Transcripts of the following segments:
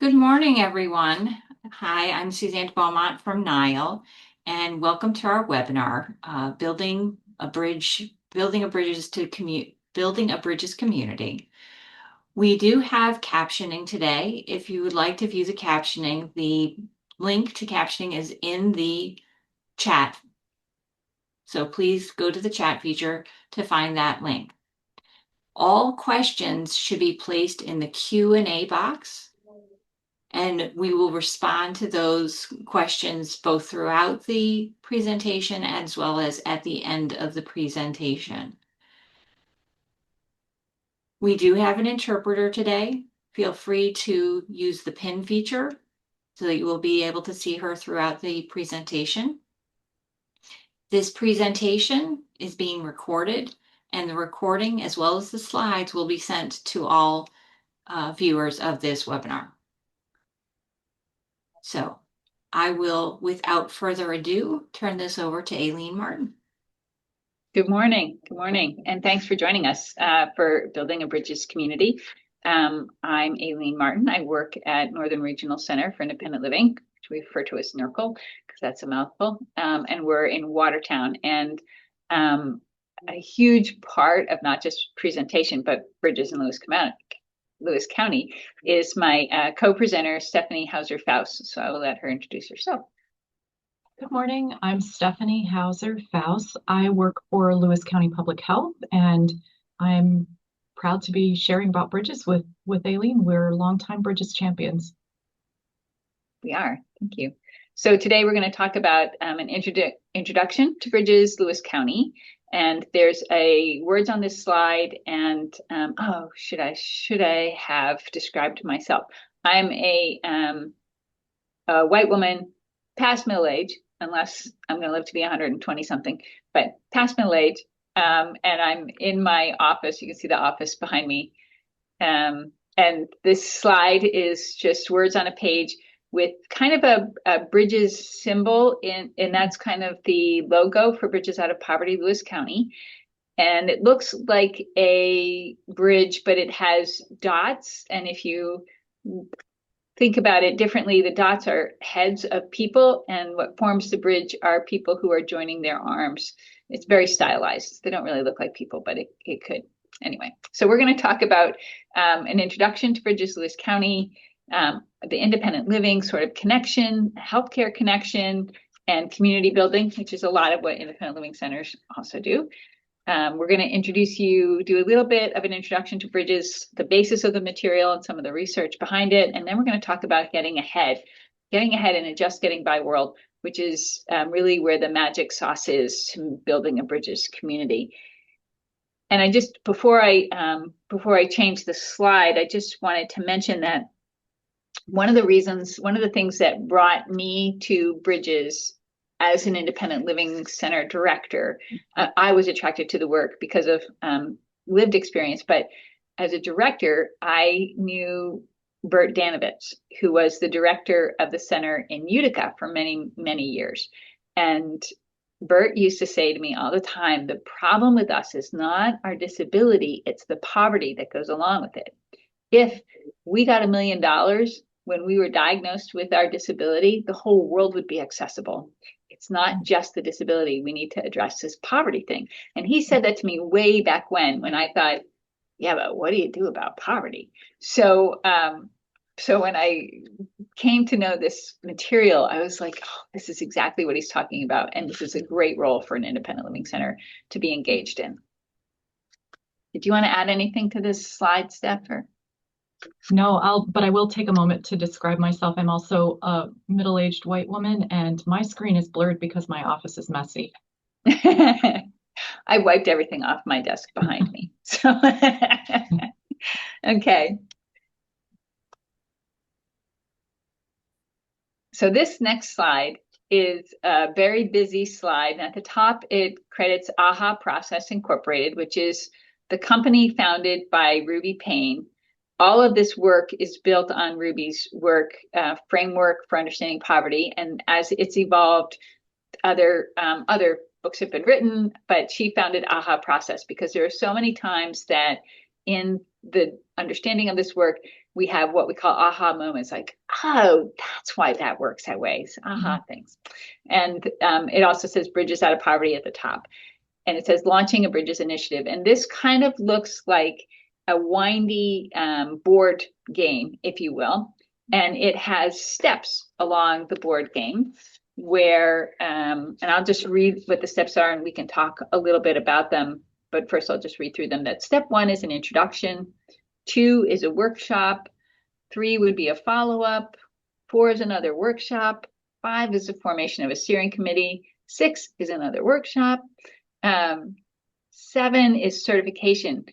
Good morning, everyone. Hi, I'm Suzanne Beaumont from Nile, and welcome to our webinar, Building a Bridges Community. We do have captioning today. If you would like to view the captioning, the link to captioning is in the chat. So please go to the chat feature to find that link. All questions should be placed in the Q&A box, and we will respond to those questions both throughout the presentation as well as at the end of the presentation. We do have an interpreter today. Feel free to use the pin feature so that you will be able to see her throughout the presentation. This presentation is being recorded, and the recording as well as the slides will be sent to all viewers of this webinar. So I will, without further ado, turn this over to Aileen Martin. Good morning. Good morning. And thanks for joining us for Building a Bridges Community. I'm Aileen Martin. I work at Northern Regional Center for Independent Living, which we refer to as NERCL, because that's a mouthful. And we're in Watertown. And a huge part of not just presentation, but bridges in Lewis County is my co-presenter, Stephanie Houser-Fouse. So I will let her introduce herself. Good morning. I'm Stephanie Houser-Fouse. I work for Lewis County Public Health, and I'm proud to be sharing about bridges with Aileen. We're longtime bridges champions. We are. Thank you. So today we're going to talk about an introduction to bridges, Lewis County. And there's words on this slide. And should I have described myself? I'm a white woman, past middle age, unless I'm going to live to be 120 something, but past middle age. And I'm in my office. You can see the office behind me. And this slide is just words on a page with kind of a bridges symbol and that's kind of the logo for Bridges Out of Poverty, Lewis County. And it looks like a bridge, but it has dots. And if you think about it differently, the dots are heads of people, and what forms the bridge are people who are joining their arms. It's very stylized. They don't really look like people, but it could. Anyway, so we're going to talk about an introduction to Bridges, Lewis County, the independent living sort of connection, healthcare connection, and community building, which is a lot of what independent living centers also do. We're going to do a little bit of an introduction to bridges, the basis of the material and some of the research behind it. And then we're going to talk about getting ahead in a just getting by world, which is really where the magic sauce is to building a bridges community. And I just, before I change the slide, I just wanted to mention that one of the things that brought me to bridges as an independent living center director, I was attracted to the work because of lived experience. But as a director, I knew Bert Danovitz, who was the director of the center in Utica for many, many years. And Bert used to say to me all the time, the problem with us is not our disability, it's the poverty that goes along with it. If we got $1 million when we were diagnosed with our disability, the whole world would be accessible. It's not just the disability. We need to address this poverty thing. And he said that to me way back when I thought, yeah, but what do you do about poverty? So when I came to know this material, I was like, oh, this is exactly what he's talking about. And this is a great role for an independent living center to be engaged in. Did you want to add anything to this slide, Steph? Or? No, but I will take a moment to describe myself. I'm also a middle-aged white woman, and my screen is blurred because my office is messy. I wiped everything off my desk behind me. So, okay. So this next slide is a very busy slide. And at the top, it credits AHA Process Incorporated, which is the company founded by Ruby Payne. All of this work is built on Ruby's work, framework for understanding poverty. And as it's evolved, other books have been written, but she founded AHA Process because there are so many times that in the understanding of this work, we have what we call aha moments, like, oh, that's why that works that way. It's aha things. And it also says Bridges Out of Poverty at the top. And it says launching a Bridges initiative. And this kind of looks like a windy board game, if you will. And it has steps along the board game where, and I'll just read what the steps are and we can talk a little bit about them. But first I'll just read through them. That step 1 is an introduction. 2 is a workshop. 3 would be a follow-up. 4 is another workshop. 5 is the formation of a steering committee. 6 is another workshop. 7 is certification.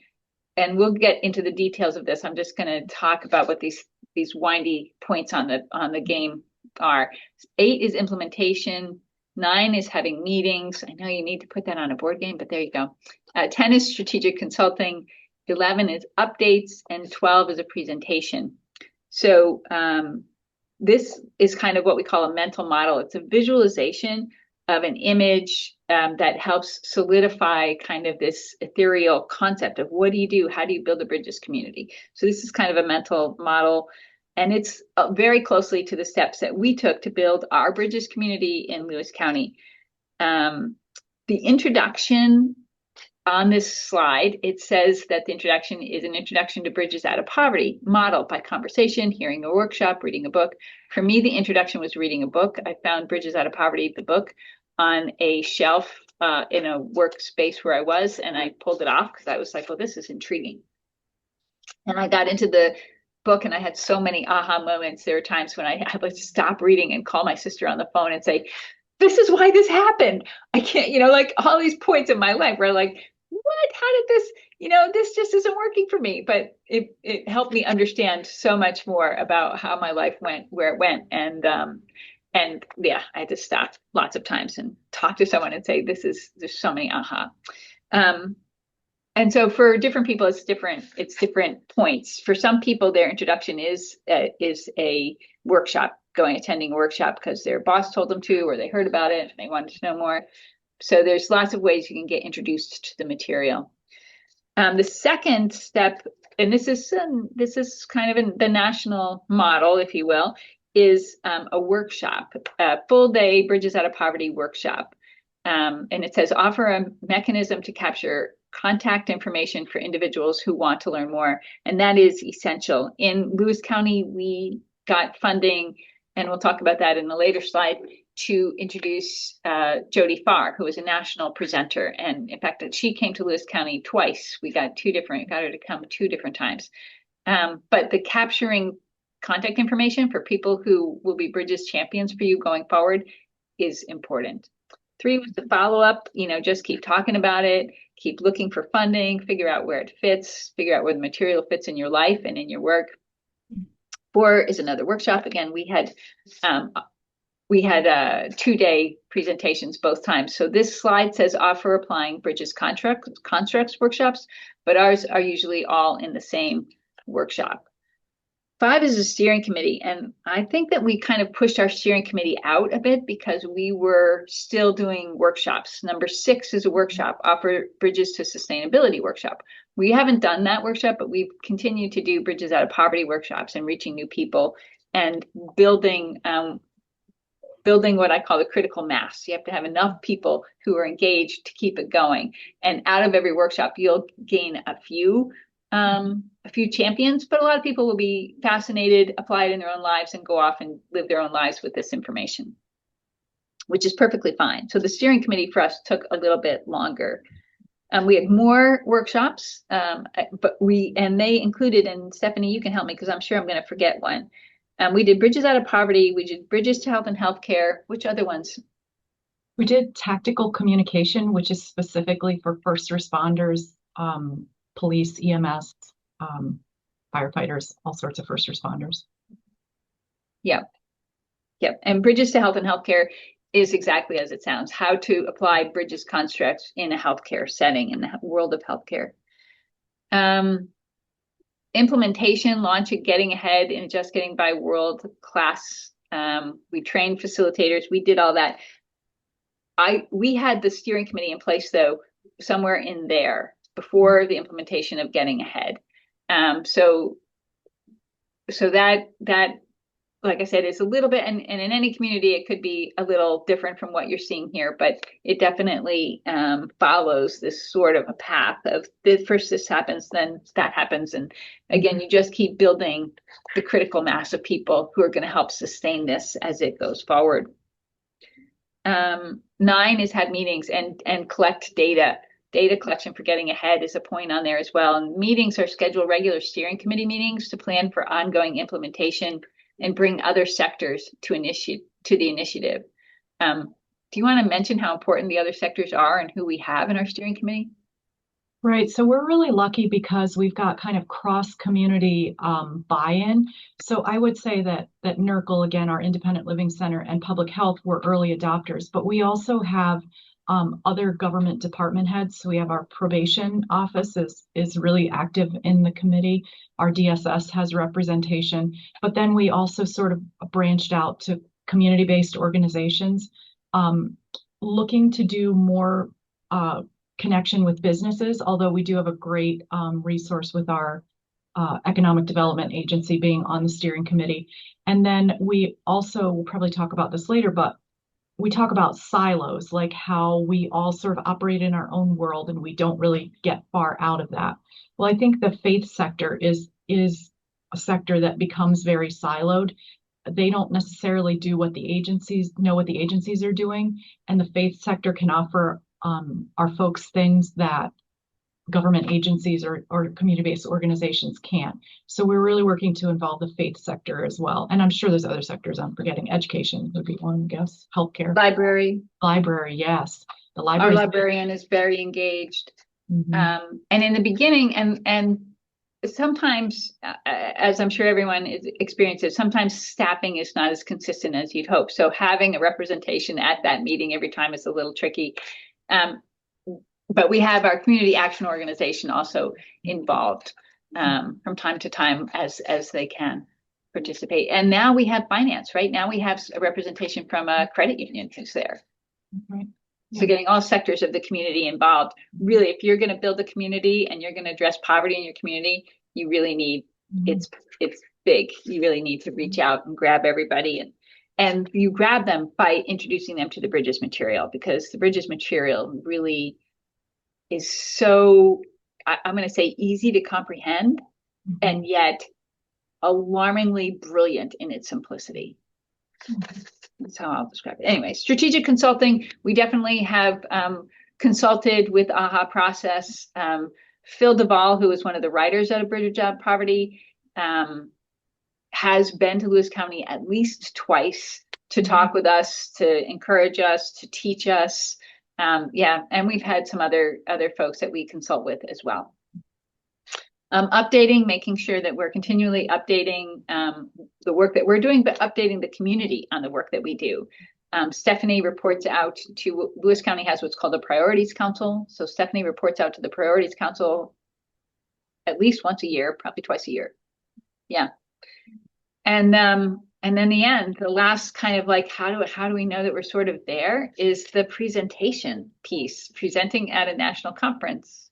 And we'll get into the details of this. I'm just going to talk about what these windy points on the game are. 8 is implementation. 9 is having meetings. I know you need to put that on a board game, but there you go. 10 is strategic consulting. 11 is updates, and 12 is a presentation. So this is kind of what we call a mental model. It's a visualization of an image that helps solidify kind of this ethereal concept of what do you do? How do you build a Bridges community? So this is kind of a mental model, and it's very closely to the steps that we took to build our Bridges community in Lewis County. The introduction on this slide, it says that the introduction is an introduction to Bridges Out of Poverty, modeled by conversation, hearing a workshop, reading a book. For me, the introduction was reading a book. I found Bridges Out of Poverty, the book, on a shelf in a workspace where I was, and I pulled it off because I was like, well, this is intriguing. And I got into the book and I had so many aha moments. There were times when I had to stop reading and call my sister on the phone and say, this is why this happened. I can't, like all these points in my life where like, what, how did this, this just isn't working for me. But it helped me understand so much more about how my life went, where it went. And yeah, I had to stop lots of times and talk to someone and say, there's so many aha. And so for different people, it's different points. For some people, their introduction is a workshop, attending a workshop because their boss told them to, or they heard about it and they wanted to know more. So there's lots of ways you can get introduced to the material. The second step, and this is kind of in the national model, if you will, is a workshop, a full day Bridges Out of Poverty workshop. And it says offer a mechanism to capture contact information for individuals who want to learn more. And that is essential. In Lewis County, we got funding, and we'll talk about that in a later slide, to introduce Jody Farr, who is a national presenter. And in fact, she came to Lewis County twice. We got her to come 2 different times. But the capturing contact information for people who will be Bridges champions for you going forward is important. 3 was the follow-up, just keep talking about it, keep looking for funding, figure out where it fits, figure out where the material fits in your life and in your work. 4 is another workshop. Again, we had 2-day presentations both times. So this slide says offer applying Bridges constructs workshops, but ours are usually all in the same workshop. 5 is a steering committee. And I think that we kind of pushed our steering committee out a bit because we were still doing workshops. Number 6 is a workshop, offer Bridges to Sustainability workshop. We haven't done that workshop, but we've continued to do Bridges Out of Poverty workshops and reaching new people and building what I call the critical mass. You have to have enough people who are engaged to keep it going. And out of every workshop, you'll gain a few champions, but a lot of people will be fascinated, apply it in their own lives, and go off and live their own lives with this information, which is perfectly fine. So the steering committee for us took a little bit longer. We had more workshops, but they included, and Stephanie, you can help me because I'm sure I'm going to forget one. We did Bridges Out of Poverty. We did Bridges to Health and Healthcare. Which other ones? We did tactical communication, which is specifically for first responders, police, EMS, firefighters, all sorts of first responders. Yep. And Bridges to Health and Healthcare is exactly as it sounds, how to apply Bridges constructs in a healthcare setting, in the world of healthcare. Implementation, launching, getting ahead, and just getting by world class. We trained facilitators. We did all that. We had the steering committee in place, though, somewhere in there before the implementation of Getting Ahead. So that like I said, is a little bit, and in any community, it could be a little different from what you're seeing here, but it definitely follows this sort of a path of first this happens, then that happens. And again, you just keep building the critical mass of people who are going to help sustain this as it goes forward. 9 is have meetings and collect data. Data collection for Getting Ahead is a point on there as well. And meetings are scheduled regular steering committee meetings to plan for ongoing implementation and bring other sectors to the initiative. Do you want to mention how important the other sectors are and who we have in our steering committee? Right. So we're really lucky because we've got kind of cross-community buy-in. So I would say that NERCL, again, our Independent Living Center, and Public Health were early adopters, but we also have other government department heads. So we have our probation office is really active in the committee. Our DSS has representation, but then we also sort of branched out to community-based organizations, looking to do more connection with businesses, although we do have a great resource with our economic development agency being on the steering committee. And then we also, we'll probably talk about this later, but we talk about silos, like how we all sort of operate in our own world and we don't really get far out of that. Well, I think the faith sector is a sector that becomes very siloed. They don't necessarily do what the agencies know what the agencies are doing, and the faith sector can offer our folks things that government agencies or community-based organizations can't. So we're really working to involve the faith sector as well. And I'm sure there's other sectors I'm forgetting. Education would be one, I guess. Healthcare. Library, yes. The our librarian is very engaged. Mm-hmm. And in the beginning, and sometimes, as I'm sure everyone experiences, sometimes staffing is not as consistent as you'd hope. So having a representation at that meeting every time is a little tricky. But we have our community action organization also involved from time to time as they can participate. And now we have finance, right? Now we have a representation from a credit union who's there. Right. So getting all sectors of the community involved. Really, if you're going to build a community and you're going to address poverty in your community, you really need, it's big. You really need to reach out and grab everybody, and you grab them by introducing them to the Bridges material, because the Bridges material really is so, I'm going to say, easy to comprehend, and yet alarmingly brilliant in its simplicity. That's how I'll describe it. Anyway, strategic consulting, we definitely have consulted with AHA Process. Phil Duvall, who is one of the writers out of Bridge of Job Poverty, has been to Lewis County at least twice to talk with us, to encourage us, to teach us. And we've had some other folks that we consult with as well. Updating, making sure that we're continually updating the work that we're doing, but updating the community on the work that we do. Stephanie reports out to, Lewis County has what's called a Priorities Council. So Stephanie reports out to the Priorities Council at least once a year, probably twice a year. Yeah. And then the end, the last kind of like, how do we know that we're sort of there, is the presentation piece, presenting at a national conference.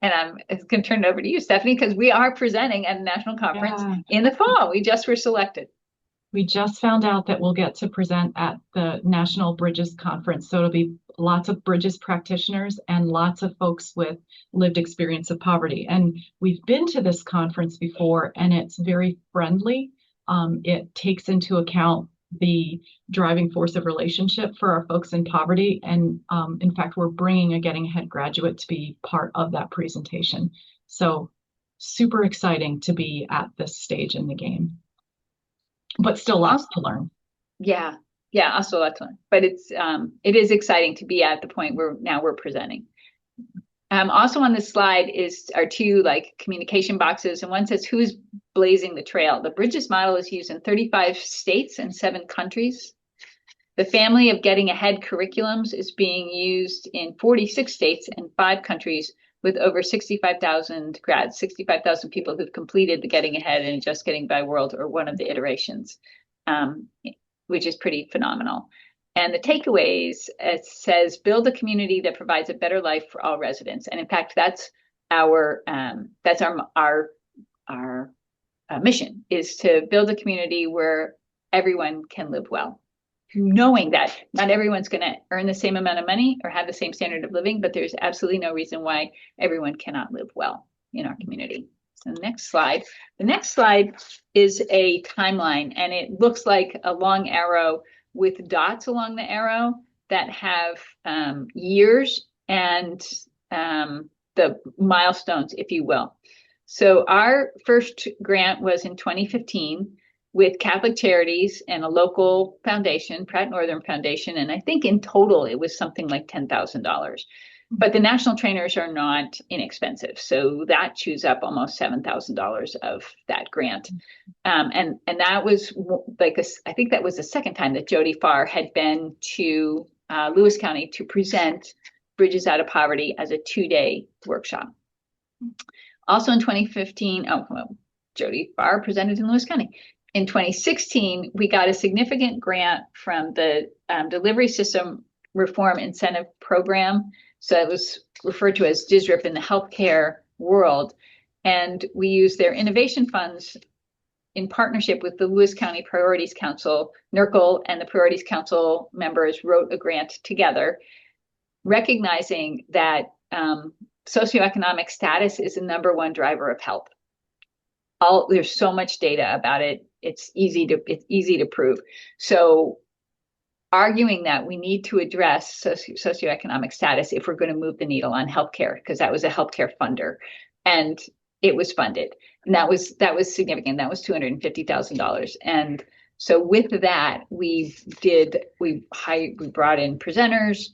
And I'm going to turn it over to you, Stephanie, because we are presenting at a national conference in the fall. We just were selected. We just found out that we'll get to present at the National Bridges Conference. So it'll be lots of Bridges practitioners and lots of folks with lived experience of poverty. And we've been to this conference before, and it's very friendly. It takes into account the driving force of relationship for our folks in poverty. And in fact, we're bringing a Getting Ahead graduate to be part of that presentation. So super exciting to be at this stage in the game, but still lots to learn. Yeah, also lots to learn. But it is exciting to be at the point where now we're presenting. Also on this slide are two like communication boxes, and one says who's blazing the trail. The Bridges model is used in 35 states and 7 countries. The family of Getting Ahead curriculums is being used in 46 states and 5 countries, with over 65,000 grads, 65,000 people who've completed the Getting Ahead and Just Getting By World or one of the iterations, which is pretty phenomenal. And the takeaways, it says, build a community that provides a better life for all residents. And in fact, that's our mission, is to build a community where everyone can live well, knowing that not everyone's going to earn the same amount of money or have the same standard of living, but there's absolutely no reason why everyone cannot live well in our community. So next slide. The next slide is a timeline, and it looks like a long arrow with dots along the arrow that have years and the milestones, if you will. So our first grant was in 2015 with Catholic Charities and a local foundation, Pratt Northern Foundation, and I think in total it was something like $10,000. But the national trainers are not inexpensive, so that chews up almost $7,000 of that grant. And that was like I think that was the second time that Jody Farr had been to Lewis County to present Bridges Out of Poverty as a 2-day workshop. Also in 2015, Jody Farr presented in Lewis County. In 2016, we got a significant grant from the Delivery System Reform Incentive Program. So it was referred to as DSRIP in the healthcare world. And we used their innovation funds in partnership with the Lewis County Priorities Council. NERCL and the Priorities Council members wrote a grant together, recognizing that socioeconomic status is the #1 driver of health. There's so much data about it. It's easy to prove. So arguing that we need to address socioeconomic status if we're going to move the needle on healthcare, because that was a healthcare funder, and it was funded, and that was significant. That was $250,000, and so with that we brought in presenters,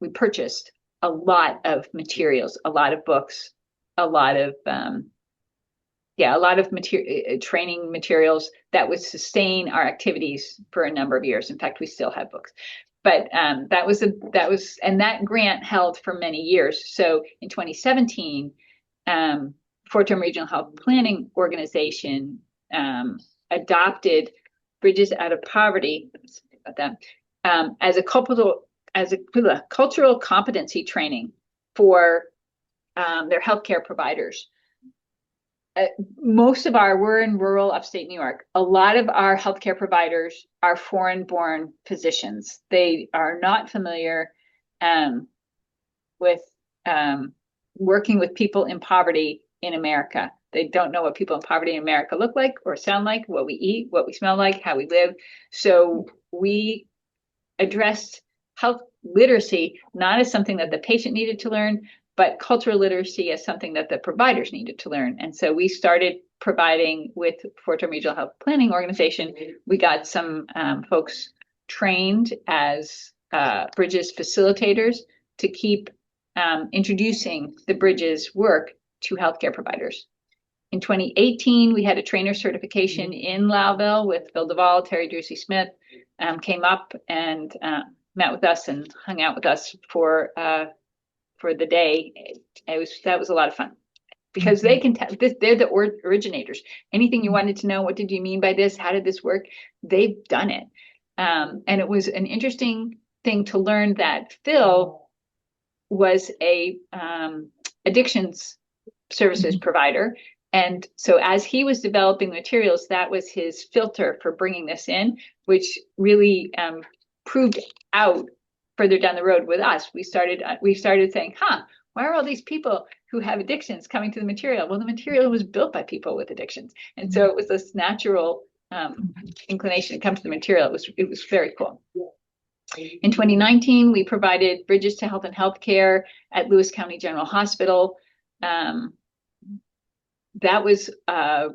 we purchased a lot of materials, a lot of books, a lot of training materials that would sustain our activities for a number of years. In fact, we still have books, but and that grant held for many years. So in 2017, Fort Drum Regional Health Planning Organization adopted Bridges Out of Poverty as a cultural competency training for their healthcare providers. We're in rural upstate New York. A lot of our healthcare providers are foreign-born physicians. They are not familiar with working with people in poverty in America. They don't know what people in poverty in America look like or sound like, what we eat, what we smell like, how we live. So we addressed health literacy not as something that the patient needed to learn, but cultural literacy as something that the providers needed to learn. And so we started providing with Fort Drum Regional Health Planning Organization. We got some folks trained as Bridges facilitators to keep introducing the Bridges work to healthcare providers. In 2018, we had a trainer certification in Lowville with Phil Duvall. Terry Drucy Smith came up and met with us and hung out with us for the day. That was a lot of fun, because they can they're the originators. Anything you wanted to know, what did you mean by this? How did this work? They've done it. And it was an interesting thing to learn that Phil was a addictions services provider. And so as he was developing materials, that was his filter for bringing this in, which really proved out further down the road with us. We started saying, why are all these people who have addictions coming to the material? Well, the material was built by people with addictions. And so it was this natural inclination to come to the material. It was very cool. In 2019, we provided Bridges to Health and Healthcare at Lewis County General Hospital. That was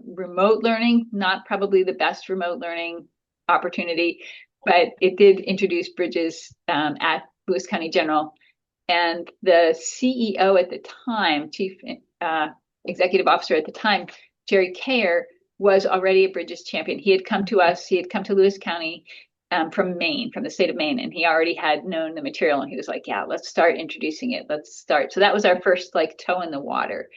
remote learning, not probably the best remote learning opportunity, but it did introduce Bridges at Lewis County General. And the CEO at the time, Chief Executive Officer at the time, Jerry Kayer, was already a Bridges champion. He had come to us, he had come to Lewis County from Maine, from the state of Maine, and he already had known the material, and he was like, yeah, let's start introducing it. Let's start. So that was our first toe in the water.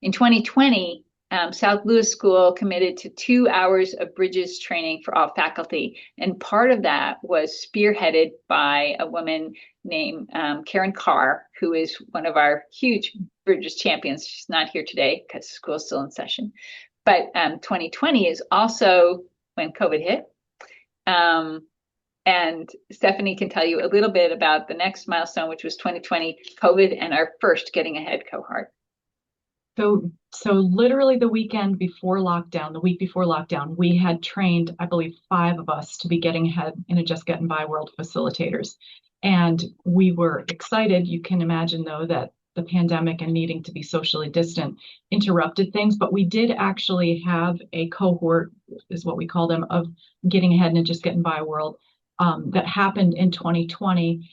In 2020, South Lewis School committed to 2 hours of Bridges training for all faculty. And part of that was spearheaded by a woman named Karen Carr, who is one of our huge Bridges champions. She's not here today because school's still in session. But 2020 is also when COVID hit. And Stephanie can tell you a little bit about the next milestone, which was 2020 COVID and our first Getting Ahead cohort. So literally the week before lockdown, we had trained, I believe, 5 of us to be Getting Ahead in a Just Getting By world facilitators. And we were excited. You can imagine, though, that the pandemic and needing to be socially distant interrupted things. But we did actually have a cohort, is what we call them, of Getting Ahead in a Just Getting By world that happened in 2020.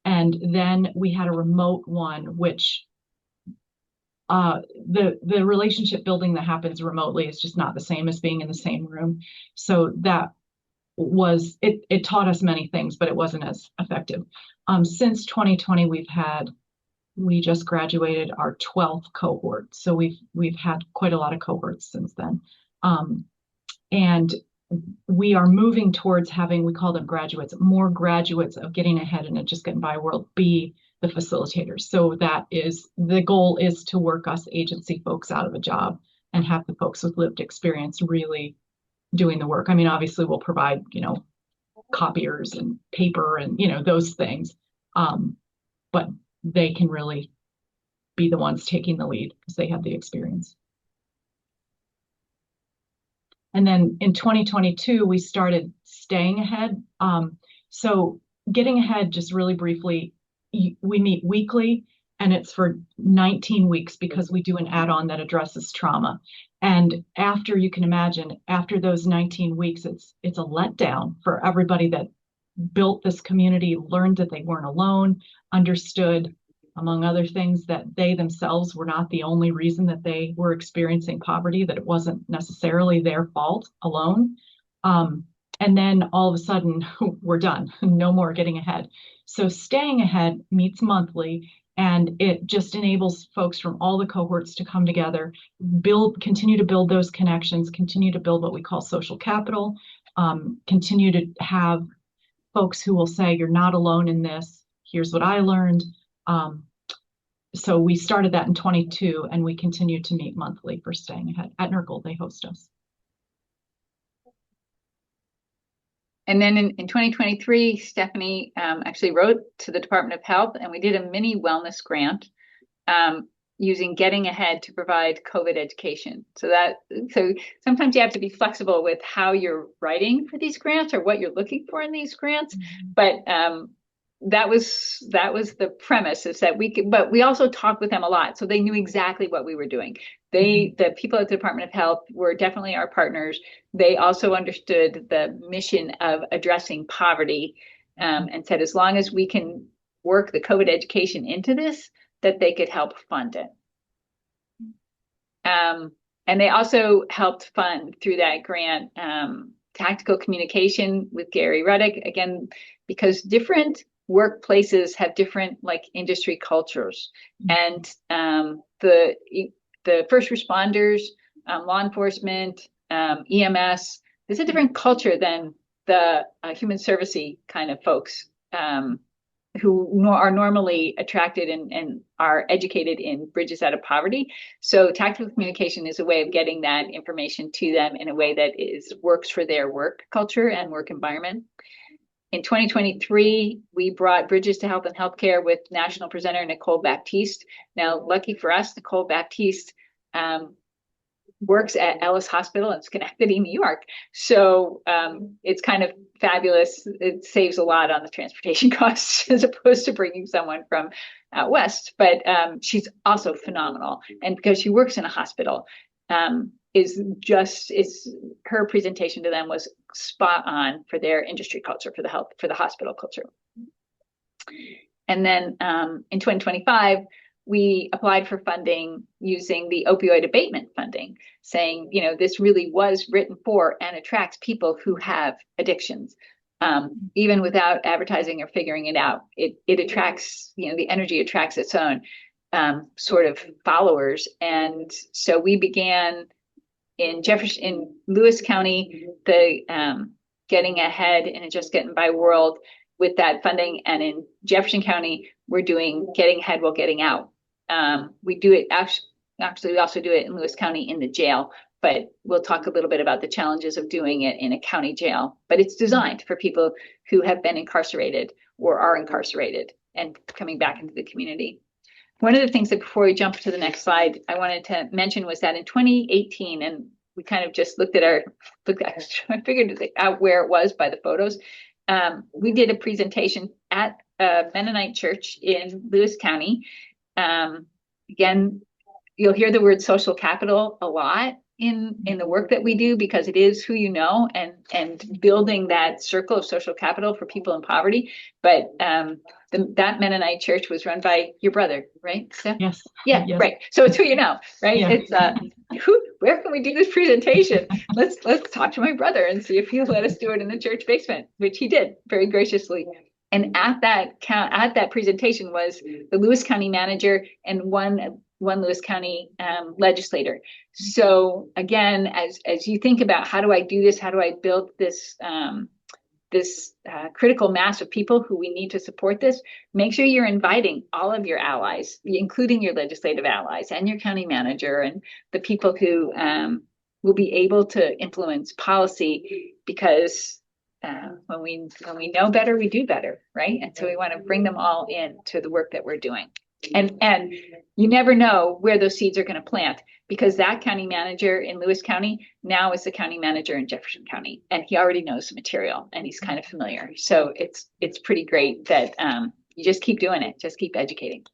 And then we had a remote one, which the relationship building that happens remotely is just not the same as being in the same room. So that was, it taught us many things, but it wasn't as effective. Since 2020, we just graduated our 12th cohort. So we've had quite a lot of cohorts since then. And we are moving towards having, we call them graduates, more graduates of Getting Ahead in a Just Getting By world be the facilitators. So that is, the goal is to work us agency folks out of a job and have the folks with lived experience really doing the work. I mean, obviously we'll provide, copiers and paper and, those things. But they can really be the ones taking the lead because they have the experience. And then in 2022, we started Staying Ahead. So Getting Ahead, just really briefly, we meet weekly, and it's for 19 weeks because we do an add-on that addresses trauma. And after, you can imagine, after those 19 weeks, it's a letdown for everybody that built this community, learned that they weren't alone, understood, among other things, that they themselves were not the only reason that they were experiencing poverty, that it wasn't necessarily their fault alone. And then all of a sudden, we're done. No more Getting Ahead. So Staying Ahead meets monthly, and it just enables folks from all the cohorts to come together, continue to build those connections, continue to build what we call social capital, continue to have folks who will say, you're not alone in this. Here's what I learned. So we started that in 22, and we continue to meet monthly for Staying Ahead. At NERCL, they host us. And then in 2023, Stephanie actually wrote to the Department of Health, and we did a mini wellness grant using Getting Ahead to provide COVID education. So sometimes you have to be flexible with how you're writing for these grants or what you're looking for in these grants. Mm-hmm. But that was the premise, is that but we also talked with them a lot, so they knew exactly what we were doing. The people at the Department of Health were definitely our partners. They also understood the mission of addressing poverty, and said, as long as we can work the COVID education into this, that they could help fund it. And they also helped fund through that grant tactical communication with Gary Ruddick, again, because different workplaces have different industry cultures, and the first responders, law enforcement, EMS, there's a different culture than the human servicey kind of folks who are normally attracted and are educated in Bridges Out of Poverty. So tactical communication is a way of getting that information to them in a way that works for their work culture and work environment. In 2023, we brought Bridges to Health and Healthcare with national presenter Nicole Baptiste. Now, lucky for us, Nicole Baptiste works at Ellis Hospital in Schenectady, New York. So it's kind of fabulous. It saves a lot on the transportation costs as opposed to bringing someone from out west. But she's also phenomenal. And because she works in a hospital, her presentation to them was spot on for their industry culture, for the hospital culture. And then in 2025, we applied for funding using the opioid abatement funding, saying, this really was written for and attracts people who have addictions. Even without advertising or figuring it out, it attracts, the energy attracts its own sort of followers. And so we began in Lewis County, the getting ahead and just getting by world with that funding. And in Jefferson County, we're doing getting ahead while getting out. We do it actually, we also do it in Lewis County in the jail, but we'll talk a little bit about the challenges of doing it in a county jail. But it's designed for people who have been incarcerated or are incarcerated and coming back into the community. One of the things that before we jump to the next slide, I wanted to mention was that in 2018, and we kind of just looked at I figured out where it was by the photos. We did a presentation at a Mennonite church in Lewis County. Again, you'll hear the word social capital a lot in the work that we do, because it is who you know, and building that circle of social capital for people in poverty. But that Mennonite church was run by your brother, right, Steph? Yes. Yeah, Yes. right. So it's who you know, right? Yeah. It's where can we do this presentation? Let's talk to my brother and see if he'll let us do it in the church basement, which he did very graciously. And at that presentation was the Lewis County manager and one Lewis County legislator. So again, as you think about how do I do this, how do I build this critical mass of people who we need to support this, make sure you're inviting all of your allies, including your legislative allies and your county manager and the people who will be able to influence policy, because when we know better, we do better, right? And so we want to bring them all in to the work that we're doing. And you never know where those seeds are going to plant, because that county manager in Lewis County now is the county manager in Jefferson County, and he already knows the material and he's kind of familiar. So it's pretty great that you just keep doing it, just keep educating.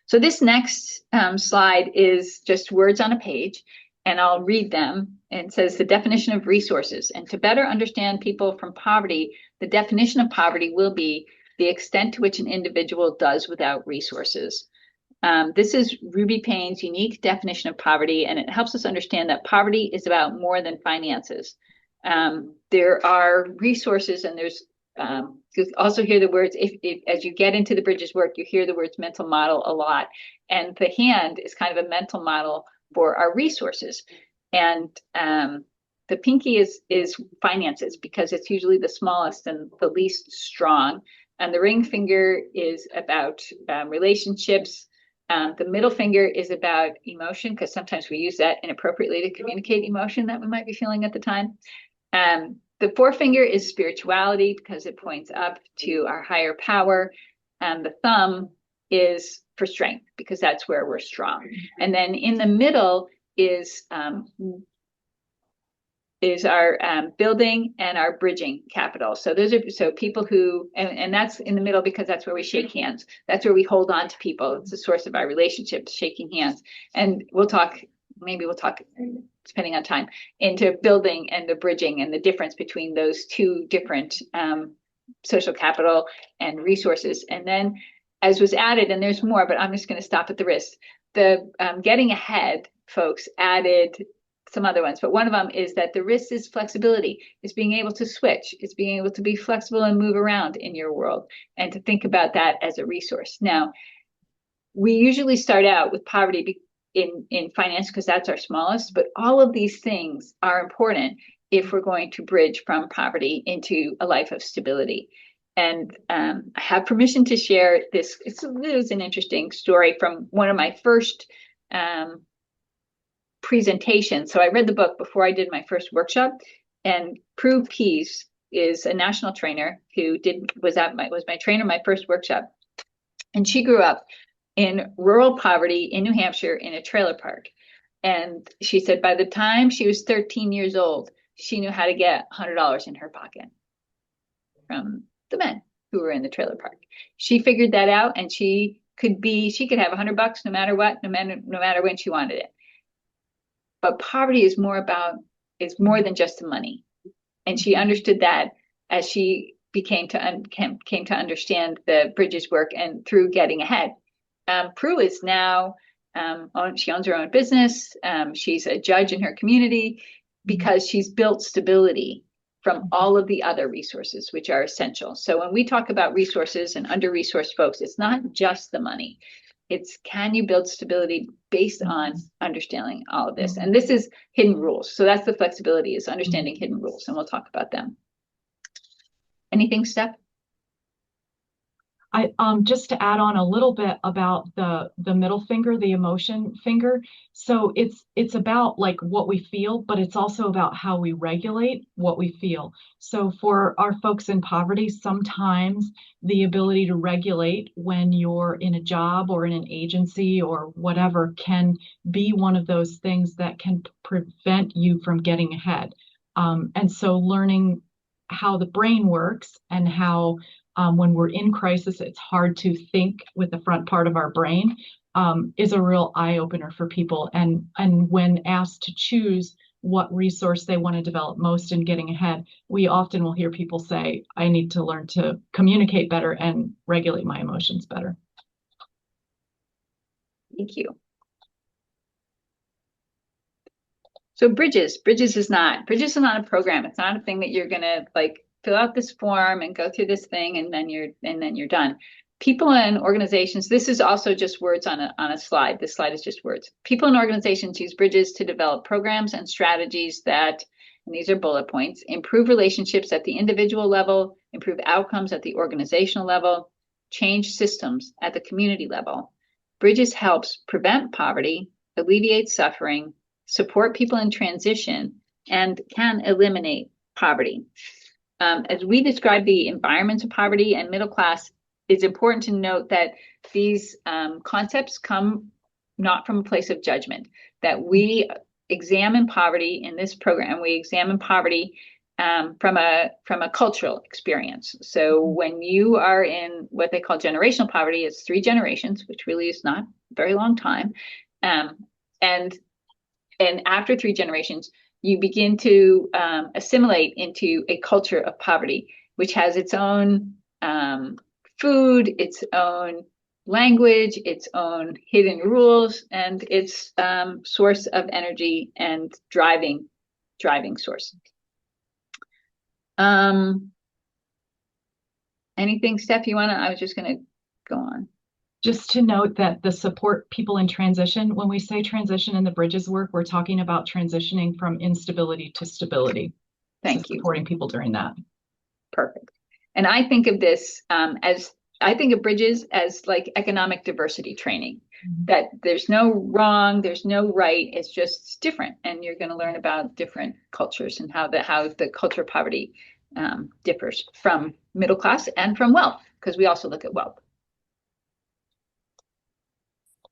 So this next slide is just words on a page, and I'll read them. It says the definition of resources, and to better understand people from poverty, the definition of poverty will be the extent to which an individual does without resources. This is Ruby Payne's unique definition of poverty, and it helps us understand that poverty is about more than finances. There are resources, and there's you also hear the words, if as you get into the Bridges work, you hear the words mental model a lot. And the hand is kind of a mental model for our resources. And the pinky is finances, because it's usually the smallest and the least strong. And the ring finger is about relationships. The middle finger is about emotion, because sometimes we use that inappropriately to communicate emotion that we might be feeling at the time. The forefinger is spirituality, because it points up to our higher power. And the thumb is for strength, because that's where we're strong. And then in the middle is our building and our bridging capital. So those are people who, and that's in the middle, because that's where we shake hands. That's where we hold on to people. It's the source of our relationships, shaking hands. And maybe we'll talk, depending on time, into building and the bridging and the difference between those two different social capital and resources. And then, as was added, and there's more, but I'm just going to stop at the wrist, the getting ahead folks added some other ones, but one of them is that the risk is flexibility, is being able to switch, is being able to be flexible and move around in your world, and to think about that as a resource. Now, we usually start out with poverty in finance, because that's our smallest, but all of these things are important if we're going to bridge from poverty into a life of stability. And I have permission to share this. It is an interesting story from one of my first presentations. So I read the book before I did my first workshop, and Prue Pease is a national trainer who was my trainer my first workshop. And she grew up in rural poverty in New Hampshire in a trailer park. And she said by the time she was 13 years old, she knew how to get $100 in her pocket from the men who were in the trailer park. She figured that out, and she could have $100 no matter what, no matter when she wanted it. But poverty is more than just the money. And she understood that as she came to understand the Bridges work and through getting ahead. Prue is now, she owns her own business. She's a judge in her community, because she's built stability from all of the other resources, which are essential. So when we talk about resources and under-resourced folks, it's not just the money. It's can you build stability based on understanding all of this? And this is hidden rules. So that's the flexibility, is understanding hidden rules, and we'll talk about them. Anything, Steph? I just to add on a little bit about the middle finger, the emotion finger. So it's about like what we feel, but it's also about how we regulate what we feel. So for our folks in poverty, sometimes the ability to regulate when you're in a job or in an agency or whatever can be one of those things that can prevent you from getting ahead. And so learning how the brain works and how when we're in crisis, it's hard to think with the front part of our brain, is a real eye opener for people. And when asked to choose what resource they want to develop most in getting ahead, we often will hear people say, I need to learn to communicate better and regulate my emotions better. Thank you. So Bridges is not a program. It's not a thing that you're gonna like fill out this form and go through this thing and then you're done. People and organizations, this is also just words on a slide. This slide is just words. People and organizations use Bridges to develop programs and strategies that, and these are bullet points, improve relationships at the individual level, improve outcomes at the organizational level, change systems at the community level. Bridges helps prevent poverty, alleviate suffering, support people in transition, and can eliminate poverty. As we describe the environments of poverty and middle class, it's important to note that these concepts come not from a place of judgment, that we examine poverty in this program. We examine poverty from a cultural experience. So when you are in what they call generational poverty, it's 3 generations, which really is not a very long time. And after 3 generations, you begin to assimilate into a culture of poverty, which has its own food, its own language, its own hidden rules, and its source of energy and driving source. Anything, Steph, you wanna? I was just gonna go on. Just to note that the support people in transition, when we say transition in the Bridges work, we're talking about transitioning from instability to stability. Thank you. Supporting people during that. Perfect. And I think of this I think of Bridges as like economic diversity training, that there's no wrong, there's no right, it's just different. And you're going to learn about different cultures and how the culture of poverty differs from middle class and from wealth, because we also look at wealth.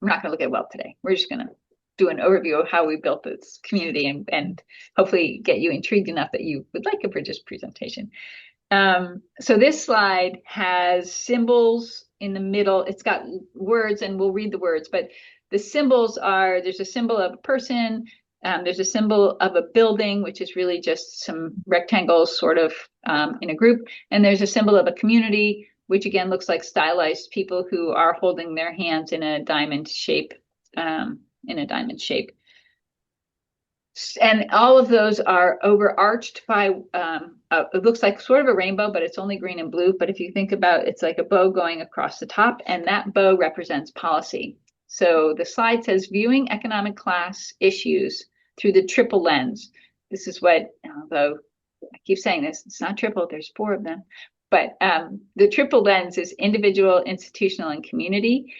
I'm not going to look at wealth today. We're just going to do an overview of how we built this community and hopefully get you intrigued enough that you would like a Bridges presentation. So this slide has symbols in the middle. It's got words, and we'll read the words, but the symbols are, there's a symbol of a person, there's a symbol of a building, which is really just some rectangles sort of in a group, and there's a symbol of a community, which again looks like stylized people who are holding their hands in a diamond shape, And all of those are overarched by, it looks like sort of a rainbow, but it's only green and blue. But if you think about, it's like a bow going across the top, and that bow represents policy. So the slide says viewing economic class issues through the triple lens. This is what, although I keep saying this, it's not triple, there's 4 of them. But the triple lens is individual, institutional, and community.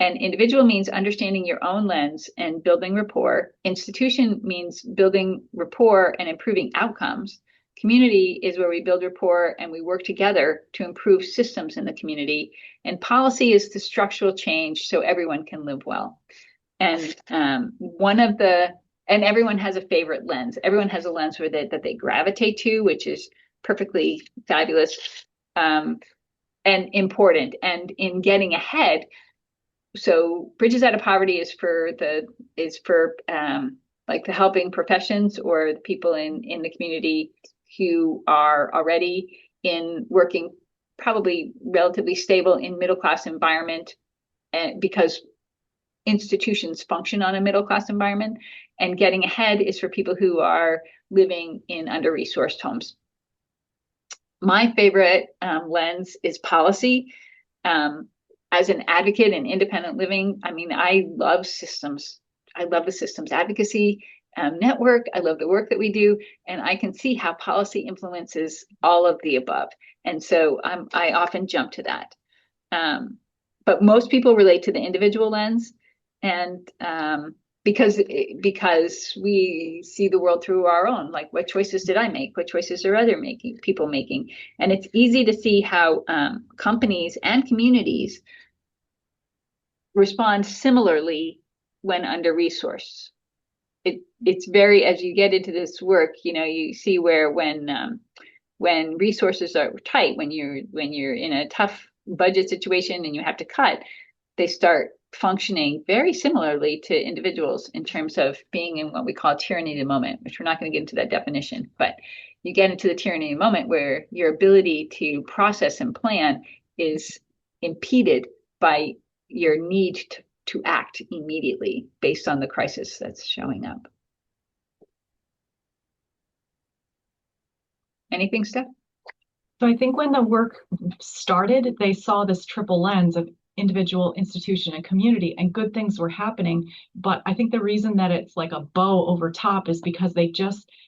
And individual means understanding your own lens and building rapport. Institution means building rapport and improving outcomes. Community is where we build rapport and we work together to improve systems in the community. And policy is the structural change so everyone can live well. And and everyone has a favorite lens. Everyone has a lens that they gravitate to, which is perfectly fabulous and important. And in getting ahead, so Bridges Out of Poverty is for like the helping professions or the people in the community who are already in working probably relatively stable in middle class environment, and because institutions function on a middle class environment. And getting ahead is for people who are living in under-resourced homes. My favorite lens is policy. as an advocate in independent living, I mean, I love systems. I love the systems advocacy network. I love the work that we do, and I can see how policy influences all of the above. And so I often jump to that. But most people relate to the individual lens, and because we see the world through our own, like, what choices did I make? What choices are other people making? And it's easy to see how companies and communities respond similarly when under resourced. It's very, as you get into this work, you see where when resources are tight, when you're in a tough budget situation and you have to cut, they start functioning very similarly to individuals in terms of being in what we call tyranny of the moment, which we're not going to get into that definition, but you get into the tyranny of the moment where your ability to process and plan is impeded by your need to act immediately based on the crisis that's showing up. Anything, Steph? So I think when the work started, they saw this triple lens of individual, institution, and community, and good things were happening. But I think the reason that it's like a bow over top is because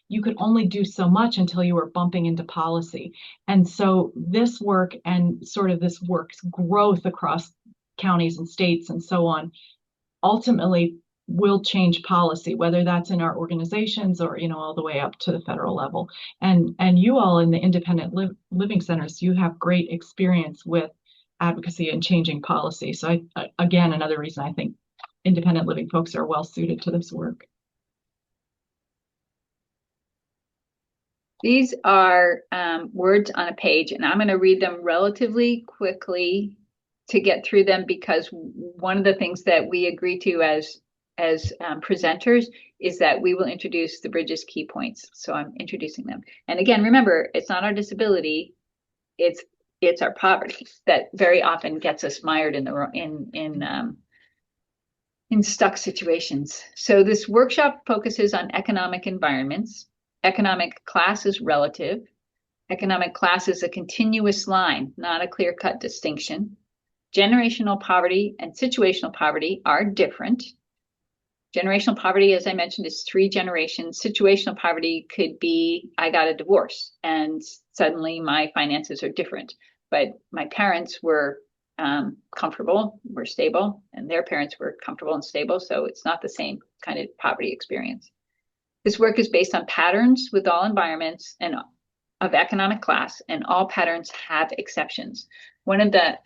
you could only do so much until you were bumping into policy. And so this work and sort of this work's growth across counties and states and so on ultimately will change policy, whether that's in our organizations or all the way up to the federal level. And you all in the independent living centers, you have great experience with advocacy and changing policy. So again, another reason I think independent living folks are well suited to this work. These are words on a page, and I'm going to read them relatively quickly to get through them, because one of the things that we agree to as presenters is that we will introduce the Bridges key points. So I'm introducing them. And again, remember, it's not our disability, it's our poverty that very often gets us mired in stuck situations. So this workshop focuses on economic environments. Economic class is relative. Economic class is a continuous line, not a clear-cut distinction. Generational poverty and situational poverty are different. Generational poverty, as I mentioned, is 3 generations. Situational poverty could be, I got a divorce and suddenly my finances are different, but my parents were comfortable, were stable, and their parents were comfortable and stable, so it's not the same kind of poverty experience. This work is based on patterns with all environments and of economic class, and all patterns have exceptions. One of the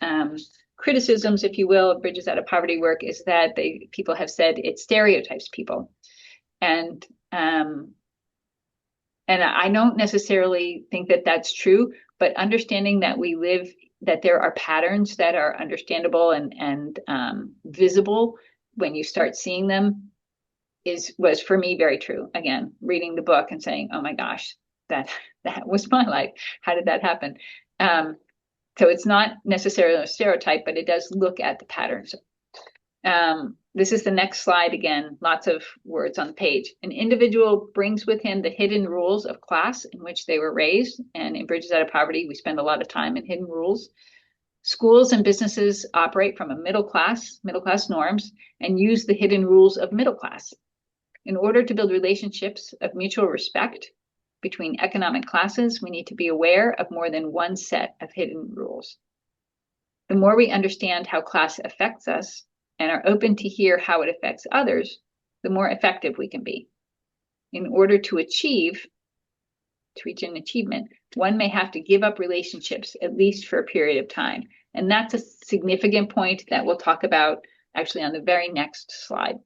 criticisms, if you will, of Bridges Out of Poverty work is that people have said it stereotypes people, and I don't necessarily think that that's true. But understanding that that there are patterns that are understandable and visible when you start seeing them was for me very true. Again, reading the book and saying, "Oh my gosh, that was my life. How did that happen?" So it's not necessarily a stereotype, but it does look at the patterns. This is the next slide again, lots of words on the page. An individual brings with him the hidden rules of class in which they were raised. And in Bridges Out of Poverty, we spend a lot of time in hidden rules. Schools and businesses operate from a middle class norms, and use the hidden rules of middle class. In order to build relationships of mutual respect between economic classes, we need to be aware of more than one set of hidden rules. The more we understand how class affects us and are open to hear how it affects others, the more effective we can be. In order to reach an achievement, one may have to give up relationships, at least for a period of time. And that's a significant point that we'll talk about actually on the very next slide.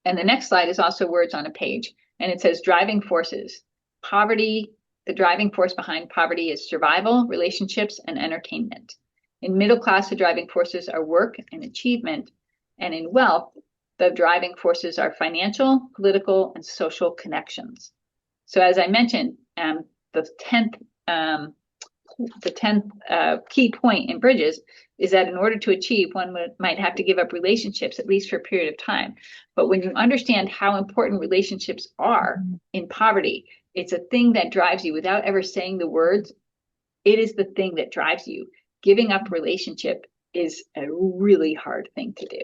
And the next slide is also words on a page. And it says driving forces. Poverty, the driving force behind poverty is survival, relationships, and entertainment. In middle class, the driving forces are work and achievement. And in wealth, the driving forces are financial, political, and social connections. So as I mentioned, the 10th key point in Bridges is that in order to achieve, one might have to give up relationships, at least for a period of time. But when you understand how important relationships are in poverty, it's a thing that drives you without ever saying the words. It is the thing that drives you. giving up relationship is a really hard thing to do.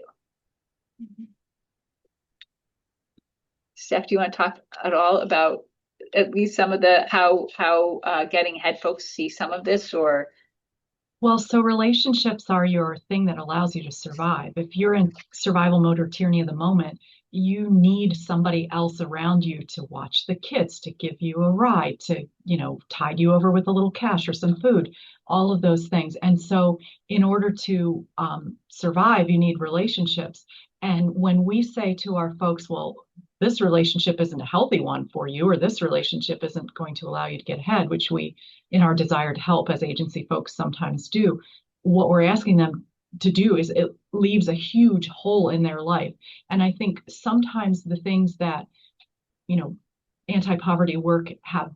Steph, do you want to talk at all about at least some of the how Getting Ahead folks see some of this? Or Well, so relationships are your thing that allows you to survive. If you're in survival mode or tyranny of the moment, you need somebody else around you to watch the kids, to give you a ride, to, tide you over with a little cash or some food, all of those things. And so in order to survive, you need relationships. And when we say to our folks, well, this relationship isn't a healthy one for you, or this relationship isn't going to allow you to get ahead, which we in our desire to help as agency folks sometimes do, what we're asking them to do is it leaves a huge hole in their life. And I think sometimes the things that, anti-poverty work have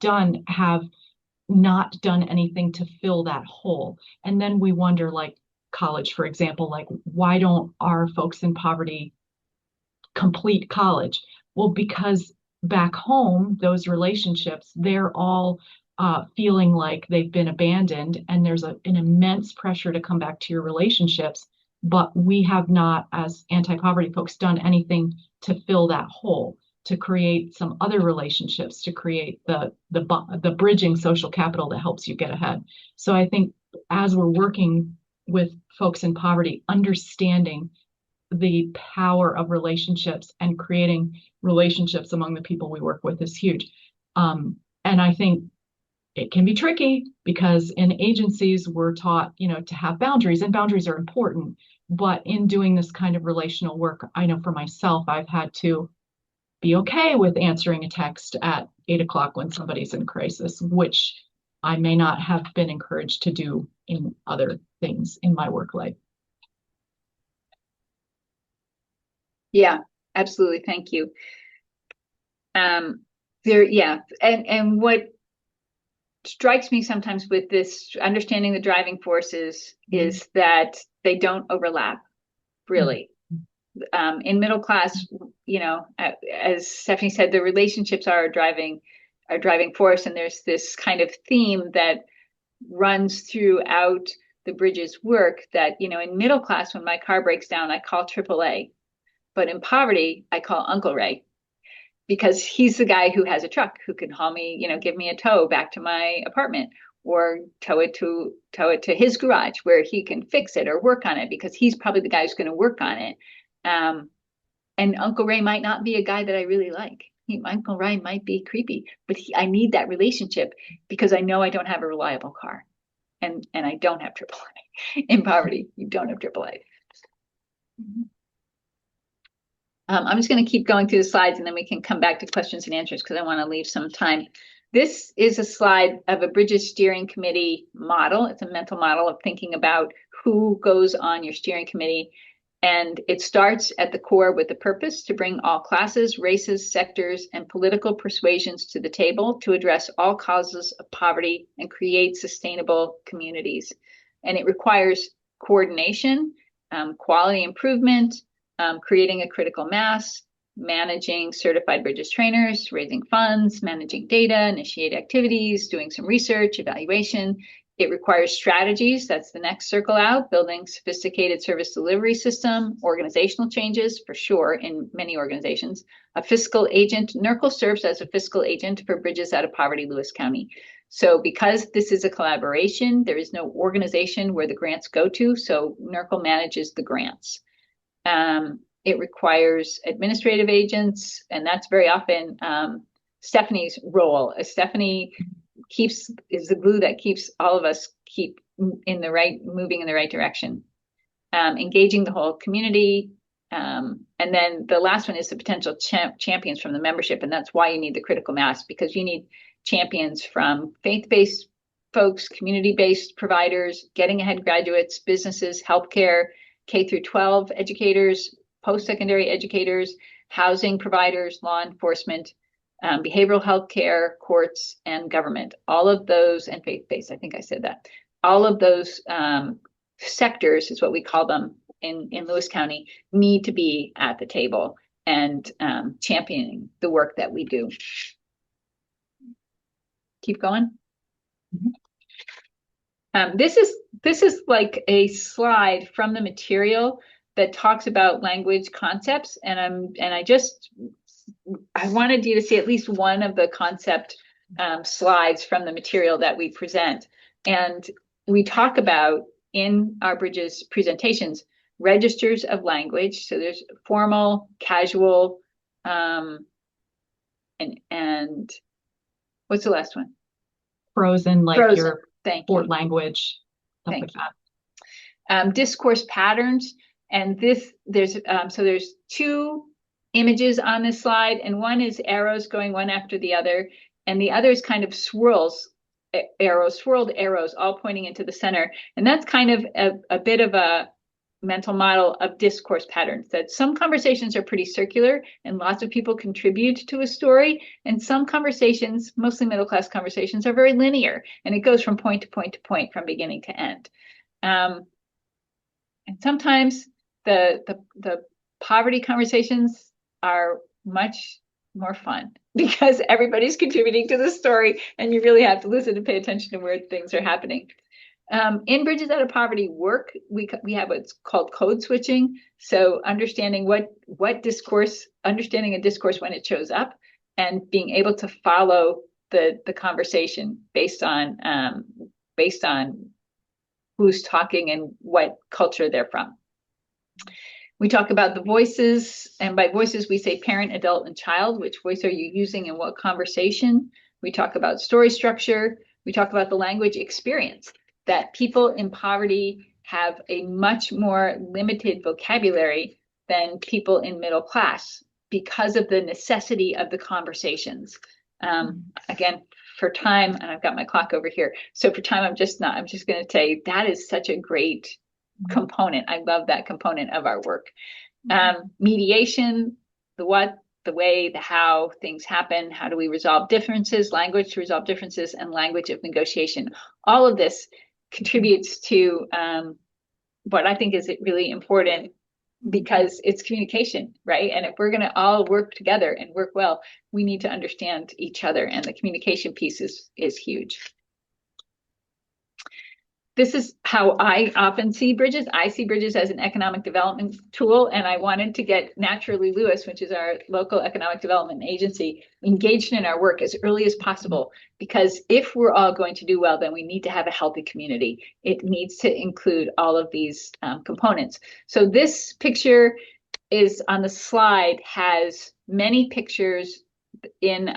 not done anything to fill that hole. And then we wonder, like college, for example, like why don't our folks in poverty complete college? Well, because back home, those relationships, they're all feeling like they've been abandoned, and there's an immense pressure to come back to your relationships. But we have not, as anti-poverty folks, done anything to fill that hole, to create some other relationships, to create the bridging social capital that helps you get ahead. So I think as we're working with folks in poverty, understanding the power of relationships and creating relationships among the people we work with is huge. And I think it can be tricky because in agencies we're taught, to have boundaries, and boundaries are important. But in doing this kind of relational work, I know for myself, I've had to be okay with answering a text at 8 o'clock when somebody's in crisis, which I may not have been encouraged to do in other things in my work life. yeah, absolutely. Thank you. And what strikes me sometimes with this understanding the driving forces is that they don't overlap, really. In middle class, as Stephanie said, the relationships are a driving force, and there's this kind of theme that runs throughout the Bridges work that, in middle class, when my car breaks down, I call AAA, but in poverty, I call Uncle Ray, because he's the guy who has a truck, who can haul me, give me a tow back to my apartment, or tow it to his garage where he can fix it or work on it, because he's probably the guy who's going to work on it. And Uncle Ray might not be a guy that I really like. Uncle Ray might be creepy, but I need that relationship because I know I don't have a reliable car, and I don't have AAA. In poverty, you don't have AAA. I'm just going to keep going through the slides, and then we can come back to questions and answers because I want to leave some time. This is a slide of a Bridges steering committee model. It's a mental model of thinking about who goes on your steering committee. And it starts at the core with the purpose to bring all classes, races, sectors, and political persuasions to the table to address all causes of poverty and create sustainable communities. And it requires coordination, quality improvement, creating a critical mass, managing certified Bridges trainers, raising funds, managing data, initiate activities, doing some research, evaluation. It requires strategies, that's the next circle out, building sophisticated service delivery system, organizational changes, for sure, in many organizations. A fiscal agent, NERCL serves as a fiscal agent for Bridges Out of Poverty, Lewis County. So because this is a collaboration, there is no organization where the grants go to, so NERCL manages the grants. It requires administrative agents, and that's very often Stephanie's role. Stephanie is the glue that keeps all of us moving in the right direction. Engaging the whole community. And then the last one is the potential champions from the membership. And that's why you need the critical mass, because you need champions from faith-based folks, community-based providers, Getting Ahead graduates, businesses, healthcare, K through 12 educators, post-secondary educators, housing providers, law enforcement, behavioral health care, courts, and government. All of those, and faith-based, I think I said that. All of those sectors, is what we call them in Lewis County, need to be at the table and championing the work that we do. Keep going. This is like a slide from the material that talks about language concepts, and I wanted you to see at least one of the concept slides from the material that we present, and we talk about in our Bridges presentations registers of language. So there's formal, casual, and what's the last one? Frozen, like Frozen. your Thank board you. language, stuff Thank like that. Discourse patterns, and there's two images on this slide, and one is arrows going one after the other, and the other is kind of swirled arrows, all pointing into the center, and that's kind of a bit of a mental model of discourse patterns, that some conversations are pretty circular and lots of people contribute to a story, and some conversations, mostly middle class conversations, are very linear, and it goes from point to point to point, from beginning to end. And sometimes the poverty conversations are much more fun because everybody's contributing to the story, and you really have to listen and pay attention to where things are happening. In Bridges Out of Poverty work, we have what's called code switching. So understanding understanding a discourse when it shows up, and being able to follow the conversation based on who's talking and what culture they're from. We talk about the voices, and by voices we say parent, adult, and child. Which voice are you using in what conversation? We talk about story structure. We talk about the language experience, that people in poverty have a much more limited vocabulary than people in middle class because of the necessity of the conversations. Again, for time, and I've got my clock over here, so for time I'm just going to say that is such a great component. I love that component of our work. Mediation, the what, the way, the how things happen, how do we resolve differences, language to resolve differences, and language of negotiation. All of this contributes to what I think is really important, because it's communication, right? And if we're going to all work together and work well, we need to understand each other, and the communication piece is huge. This is how I often see Bridges. I see Bridges as an economic development tool, and I wanted to get Naturally Lewis, which is our local economic development agency, engaged in our work as early as possible, because if we're all going to do well, then we need to have a healthy community. It needs to include all of these components. So this picture is on the slide, has many pictures in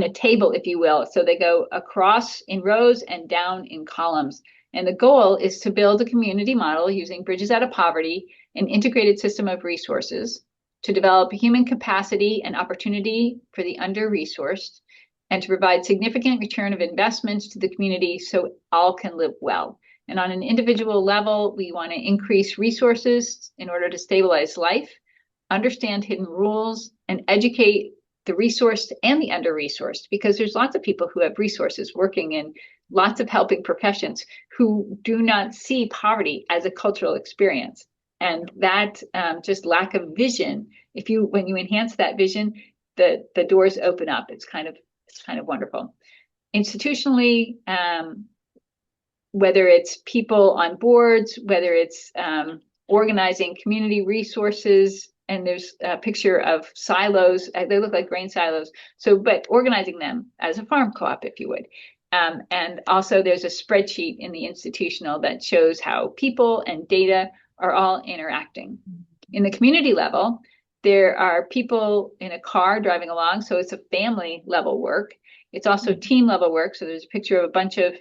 a table, if you will. So they go across in rows and down in columns. And the goal is to build a community model using Bridges Out of Poverty, an integrated system of resources, to develop human capacity and opportunity for the under-resourced, and to provide significant return of investments to the community so all can live well. And on an individual level, we want to increase resources in order to stabilize life, understand hidden rules, and educate the resourced and the under-resourced, because there's lots of people who have resources working in lots of helping professions who do not see poverty as a cultural experience. And that just lack of vision, when you enhance that vision, the doors open up. It's kind of wonderful. Institutionally, whether it's people on boards, whether it's organizing community resources, and there's a picture of silos. They look like grain silos. So, but organizing them as a farm co-op, if you would. And also there's a spreadsheet in the institutional that shows how people and data are all interacting. In the community level, there are people in a car driving along. So it's a family level work. It's also team level work. So there's a picture of a bunch of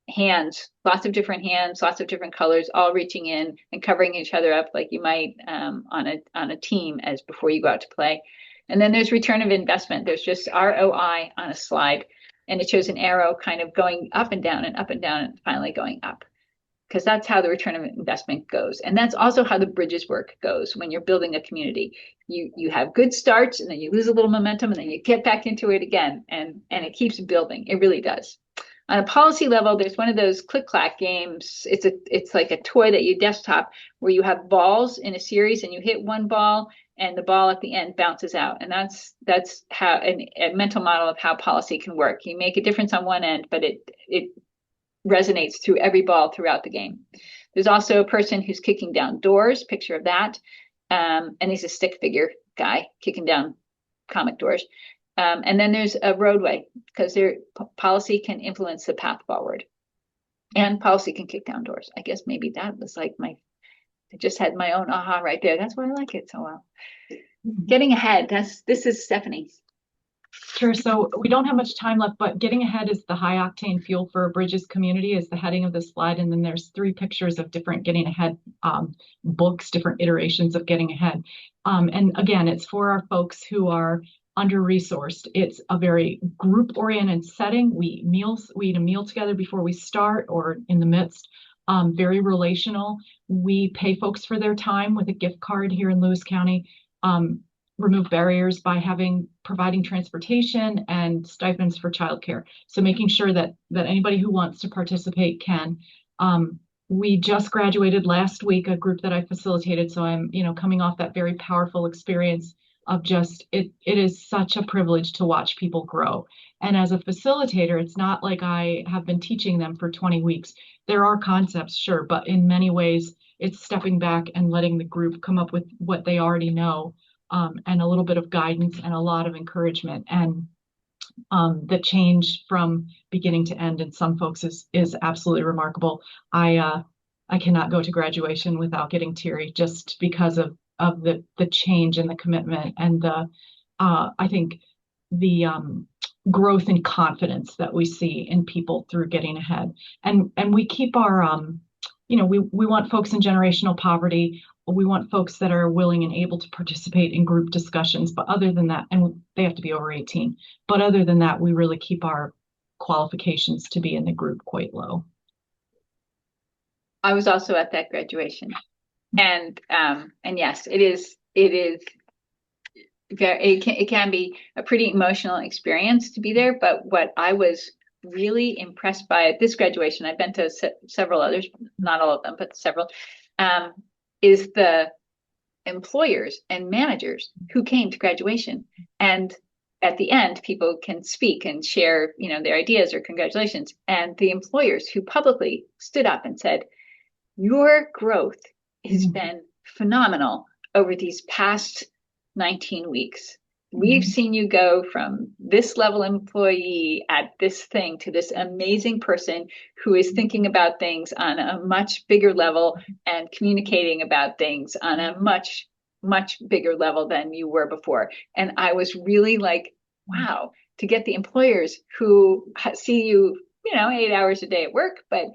hands, lots of different hands, lots of different colors, all reaching in and covering each other up like you might on a team as before you go out to play. And then there's return of investment. There's just ROI on a slide, and it shows an arrow kind of going up and down and up and down and finally going up, because that's how the return of investment goes. And that's also how the Bridges work goes when you're building a community. You have good starts, and then you lose a little momentum, and then you get back into it again, and it keeps building. It really does. On a policy level, there's one of those click-clack games. It's like a toy that you desktop, where you have balls in a series, and you hit one ball, and the ball at the end bounces out. And that's how a mental model of how policy can work. You make a difference on one end, but it resonates through every ball throughout the game. There's also a person who's kicking down doors, picture of that. And he's a stick figure guy kicking down comic doors. And then there's a roadway, because policy can influence the path forward. And policy can kick down doors. I guess maybe that was like I just had my own aha right there. That's why I like it so well. Getting ahead, this is Stephanie. Sure. So we don't have much time left, but getting ahead is the high octane fuel for a Bridges community is the heading of the slide. And then there's 3 pictures of different getting ahead books, different iterations of getting ahead. And again, it's for our folks who are under-resourced. It's a very group-oriented setting. We eat a meal together before we start or in the midst. Very relational. We pay folks for their time with a gift card here in Lewis County. Remove barriers by providing transportation and stipends for childcare. So making sure that anybody who wants to participate can. We just graduated last week, a group that I facilitated. So I'm, coming off that very powerful experience of just, it is such a privilege to watch people grow. And as a facilitator, it's not like I have been teaching them for 20 weeks. There are concepts, sure, but in many ways, it's stepping back and letting the group come up with what they already know, and a little bit of guidance and a lot of encouragement. And the change from beginning to end in some folks is absolutely remarkable. I cannot go to graduation without getting teary, just because of the change and the commitment and I think the growth and confidence that we see in people through getting ahead. And we keep our we want folks in generational poverty. We want folks that are willing and able to participate in group discussions. But other than that, and they have to be over 18. But other than that, we really keep our qualifications to be in the group quite low. I was also at that graduation, and yes, it can be a pretty emotional experience to be there. But what I was really impressed by at this graduation, I've been to several others, not all of them, but several, is the employers and managers who came to graduation. And at the end, people can speak and share, their ideas or congratulations. And the employers who publicly stood up and said, your growth has been phenomenal over these past 19 weeks. We've seen you go from this level employee at this thing to this amazing person who is thinking about things on a much bigger level and communicating about things on a much, much bigger level than you were before. And I was really like, wow, to get the employers who see you, 8 hours a day at work, but,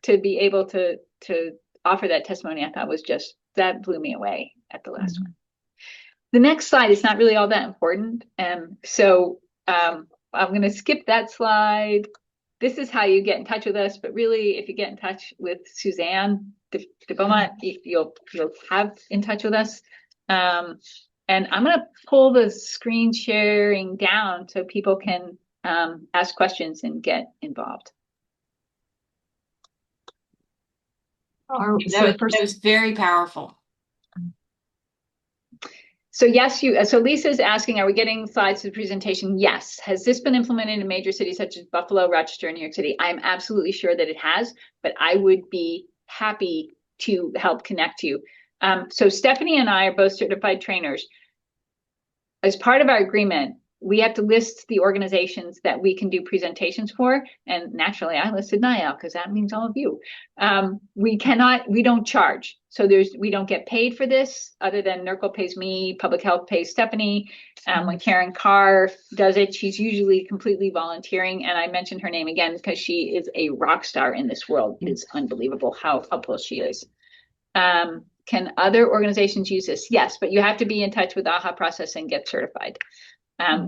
to be able to offer that testimony, I thought that blew me away at the last one. The next slide is not really all that important. So I'm going to skip that slide. This is how you get in touch with us. But really, if you get in touch with Suzanne de Beaumont, you'll have in touch with us. And I'm going to pull the screen sharing down so people can ask questions and get involved. That was very powerful. So yes, so Lisa's asking, are we getting slides to the presentation? Yes. Has this been implemented in major cities such as Buffalo, Rochester, and New York City? I'm absolutely sure that it has, but I would be happy to help connect you. So Stephanie and I are both certified trainers. As part of our agreement, we have to list the organizations that we can do presentations for. And naturally, I listed NIAL because that means all of you. We don't charge. So we don't get paid for this other than NERCL pays me, Public Health pays Stephanie. When Karen Carr does it, she's usually completely volunteering. And I mentioned her name again because she is a rock star in this world. It is unbelievable how helpful she is. Can other organizations use this? Yes, but you have to be in touch with the AHA process and get certified.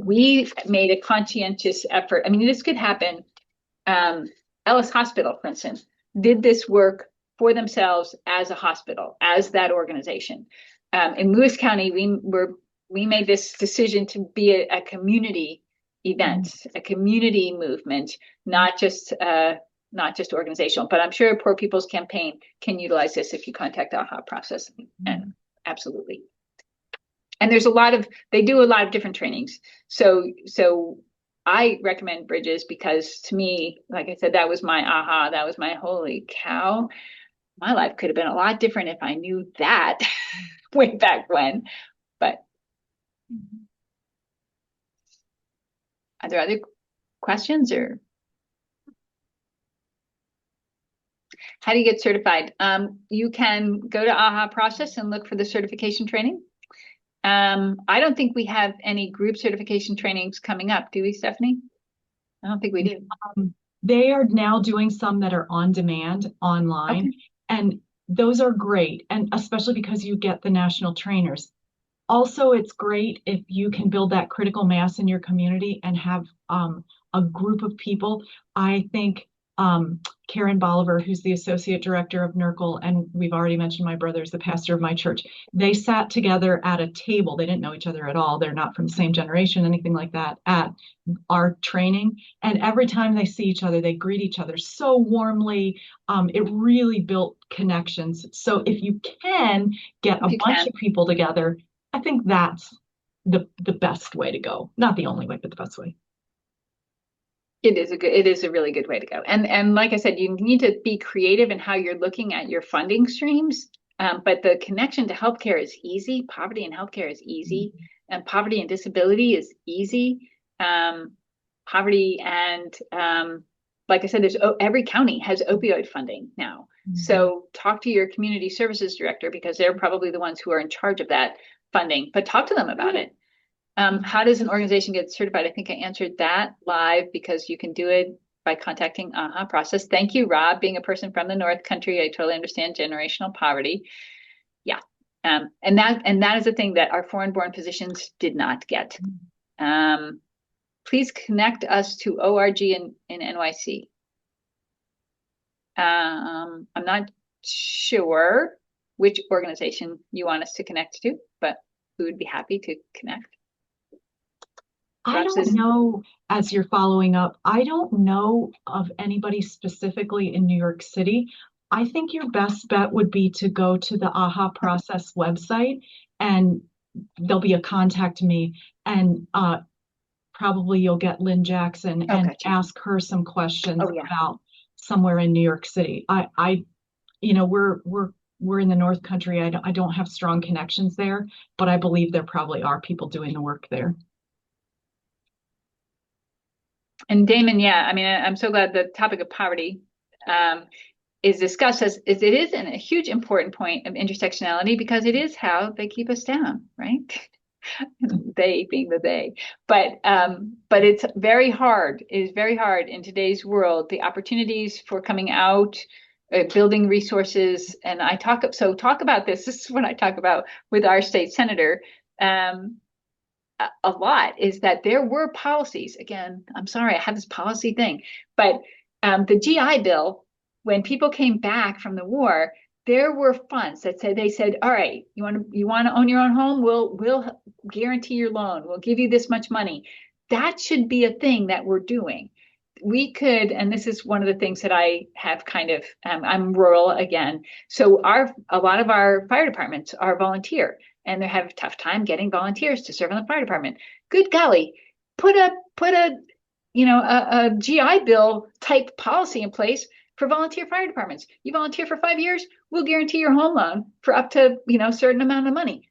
We made a conscientious effort. I mean, this could happen. Ellis Hospital, for instance, did this work for themselves as a hospital, as that organization. In Lewis County, we made this decision to be a community event, a community movement, not just organizational. But I'm sure Poor People's Campaign can utilize this if you contact the AHA process. And absolutely. And they do a lot of different trainings. So I recommend Bridges because to me, like I said, that was my aha. That was my holy cow. My life could have been a lot different if I knew that way back when. But are there other questions, or how do you get certified? You can go to AHA process and look for the certification training. I don't think we have any group certification trainings coming up, do we, Stephanie? I don't think we do. They are now doing some that are on demand online, Okay. and those are great, and especially because you get the national trainers. Also, it's great if you can build that critical mass in your community and have a group of people. I think Karen Bolivar, who's the associate director of NERCL, and we've already mentioned my brother's the pastor of my church. They sat together at a table. They didn't know each other at all. They're not from the same generation, anything like that, at our training. And every time they see each other, they greet each other so warmly. It really built connections. So if you can get a bunch of people together, I think that's the best way to go. Not the only way, but the best way. It is a really good way to go. And like I said, you need to be creative in how you're looking at your funding streams. But the connection to healthcare is easy. Poverty and healthcare is easy, and poverty and disability is easy. Poverty and like I said, there's every county has opioid funding now. So talk to your community services director because they're probably the ones who are in charge of that funding. But talk to them about it. How does an organization get certified? I think I answered that live because you can do it by contacting AHA process. Thank you, Rob. Being a person from the North Country, I totally understand generational poverty. Yeah. And that is a thing that our foreign-born physicians did not get. Please connect us to ORG in NYC. I'm not sure which organization you want us to connect to, but we would be happy to connect. I don't know, as you're following up, I don't know of anybody specifically in New York City. I think your best bet would be to go to the AHA process website, and there'll be a contact me, and probably you'll get Lynn Jackson and ask her some questions about somewhere in New York City. We're in the North Country. I don't have strong connections there, but I believe there probably are people doing the work there. And Damon, yeah, I mean, I'm so glad the topic of poverty is discussed as it is a huge important point of intersectionality because it is how they keep us down, right? They being the they, but it's very hard. It is very hard in today's world. The opportunities for coming out, building resources, and talk about this. This is what I talk about with our state senator. A lot is that there were policies. Again, I'm sorry, I have this policy thing, but the GI Bill, when people came back from the war, there were funds that they said, all right, you want to own your own home? We'll guarantee your loan. We'll give you this much money. That should be a thing that we're doing. We could, and this is one of the things that I have kind of, I'm rural again. So a lot of our fire departments are volunteer. And they have a tough time getting volunteers to serve in the fire department. Good golly, put a GI Bill type policy in place for volunteer fire departments. You volunteer for 5 years, we'll guarantee your home loan for up to a certain amount of money.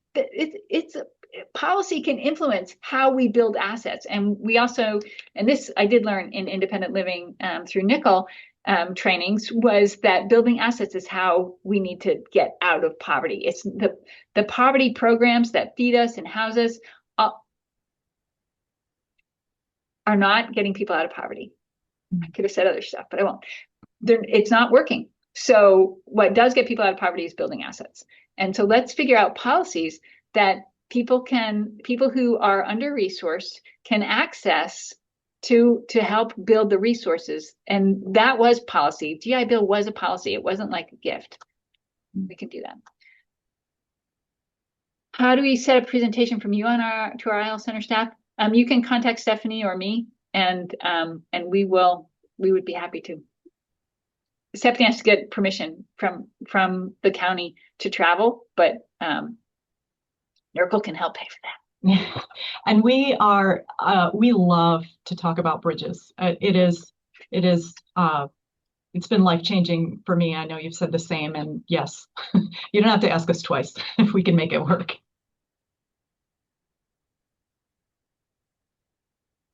Policy can influence how we build assets, and we also, and this I did learn in independent living through NICL. Trainings was that building assets is how we need to get out of poverty. It's the poverty programs that feed us and house us are not getting people out of poverty. I could have said other stuff, but I won't. It's not working. So what does get people out of poverty is building assets. And so let's figure out policies that people who are under-resourced can access to help build the resources. And that was policy. GI Bill was a policy. It wasn't like a gift. We can do that. How do we set a presentation from you to our IL Center staff? You can contact Stephanie or me, and we would be happy to. Stephanie has to get permission from the county to travel, but NERCL can help pay for that. And we love to talk about bridges. It is, it's been life-changing for me. I know you've said the same, and yes, you don't have to ask us twice if we can make it work.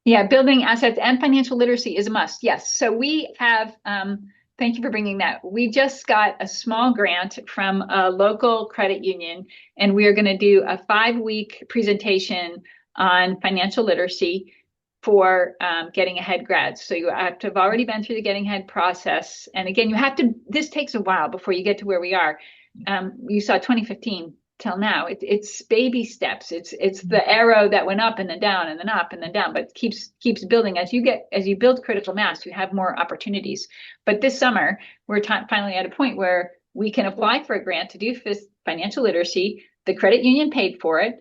Yeah, building assets and financial literacy is a must. Yes. So we have, thank you for bringing that. We just got a small grant from a local credit union, and we are going to do a 5-week presentation on financial literacy for Getting Ahead grads. So you have to have already been through the Getting Ahead process. And again, this takes a while before you get to where we are. You saw 2015 till now. It's baby steps. It's the arrow that went up and then down and then up and then down, but it keeps building. As you build critical mass, you have more opportunities. But this summer, we're finally at a point where we can apply for a grant to do financial literacy. The credit union paid for it.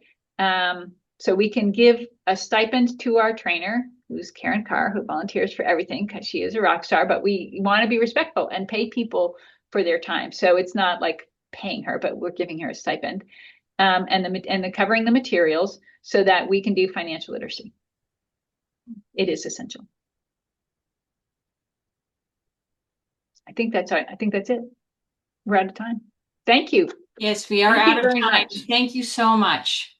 So we can give a stipend to our trainer, who's Karen Carr, who volunteers for everything because she is a rock star, but we want to be respectful and pay people for their time. So it's not like paying her, but we're giving her a stipend, and the covering the materials so that we can do financial literacy. It is essential. I think that's it. We're out of time. Thank you. Yes, we are Thank you out of very time. much. Thank you so much.